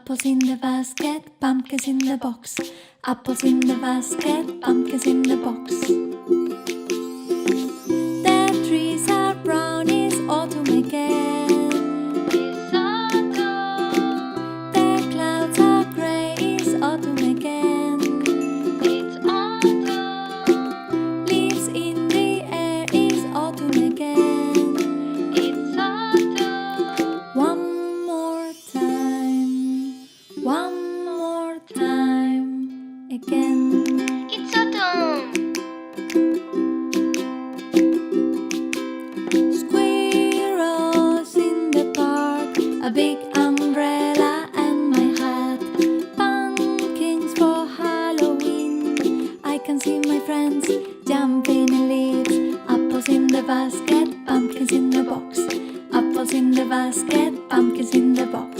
Apples in the basket, pumpkins in the box. Apples in the basket, pumpkins in the box. The trees are brown, it's autumn again. It's autumn. The clouds are gray, it's autumn again. It's autumn. Leaves in the air, it's autumn again. It's autumn. One more time again. It's autumn. Squirrels in the park, a big umbrella and my hat. Pumpkins for Halloween, I can see my friends jumping in leaves. Apples in the basket, pumpkins in the box. Apples in the basket, pumpkins in the box.